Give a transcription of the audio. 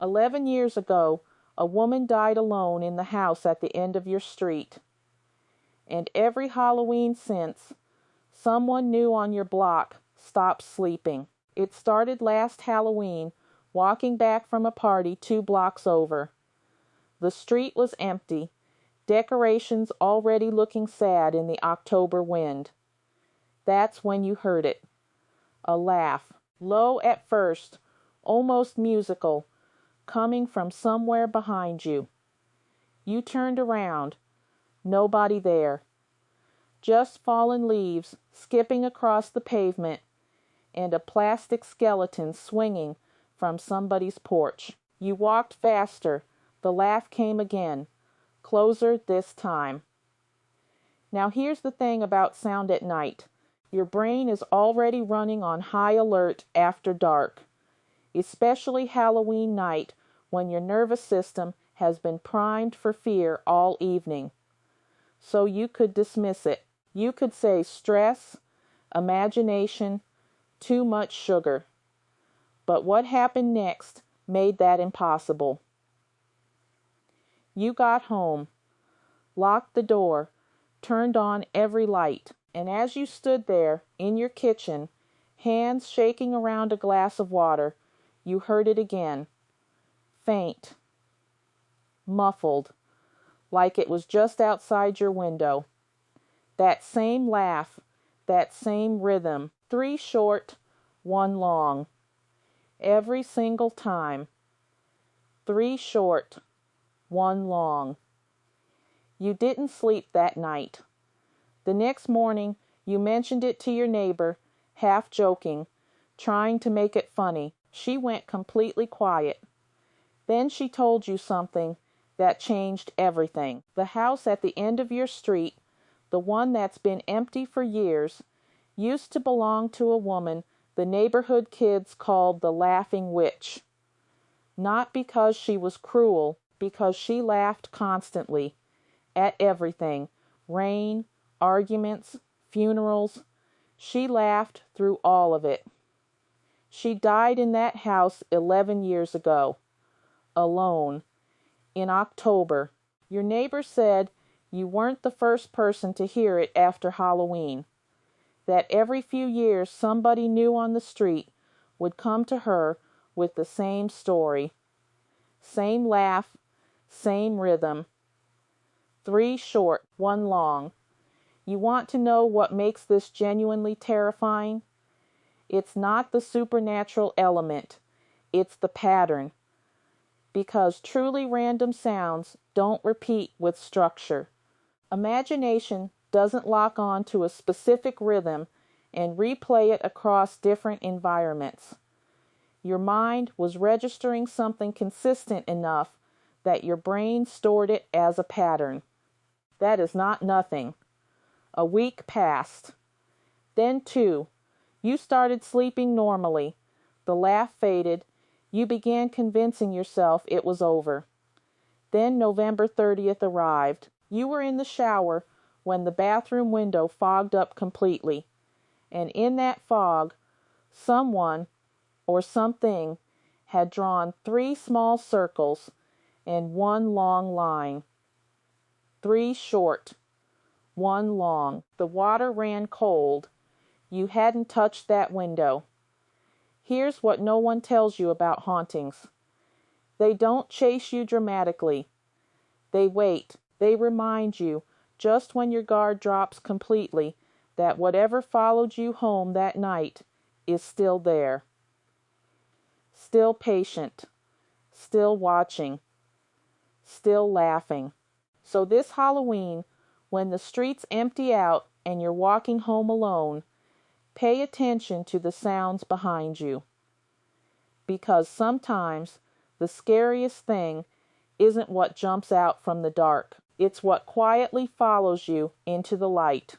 11 years ago, a woman died alone in the house at the end of your street. And every Halloween since, someone new on your block stopped sleeping. It started last Halloween, walking back from a party 2 blocks over. The street was empty, decorations already looking sad in the October wind. That's when you heard it. A laugh, low at first, almost musical, coming from somewhere behind you. You turned around. Nobody there. Just fallen leaves skipping across the pavement and a plastic skeleton swinging from somebody's porch. You walked faster. The laugh came again, closer this time. Now here's the thing about sound at night. Your brain is already running on high alert after dark, especially Halloween night when your nervous system has been primed for fear all evening. So you could dismiss it. You could say stress, imagination, too much sugar. But what happened next made that impossible. You got home, locked the door, turned on every light, and as you stood there in your kitchen, hands shaking around a glass of water, you heard it again. Faint, muffled, like it was just outside your window. That same laugh, that same rhythm, 3 short, 1 long. Every single time. 3 short, 1 long. You didn't sleep that night. The next morning, you mentioned it to your neighbor, half joking, trying to make it funny. She went completely quiet. Then she told you something that changed everything. The house at the end of your street, the one that's been empty for years, used to belong to a woman the neighborhood kids called the Laughing Witch. Not because she was cruel, because she laughed constantly, at everything, rain, arguments, funerals. She laughed through all of it. She died in that house 11 years ago, alone, in October. Your neighbor said you weren't the first person to hear it after Halloween, that every few years somebody new on the street would come to her with the same story. Same laugh, same rhythm. 3 short, 1 long. You want to know what makes this genuinely terrifying? It's not the supernatural element. It's the pattern. Because truly random sounds don't repeat with structure. Imagination doesn't lock on to a specific rhythm and replay it across different environments. Your mind was registering something consistent enough that your brain stored it as a pattern. That is not nothing. A week passed. Then 2. You started sleeping normally. The laugh faded. You began convincing yourself it was over. Then November 30th arrived. You were in the shower when the bathroom window fogged up completely. And in that fog, someone or something had drawn 3 small circles and 1 long line. 3 short, 1 long. The water ran cold. You hadn't touched that window. Here's what no one tells you about hauntings. They don't chase you dramatically. They wait. They remind you, just when your guard drops completely, that whatever followed you home that night is still there. Still patient. Still watching. Still laughing. So this Halloween, when the streets empty out and you're walking home alone, pay attention to the sounds behind you. Because sometimes the scariest thing isn't what jumps out from the dark. It's what quietly follows you into the light.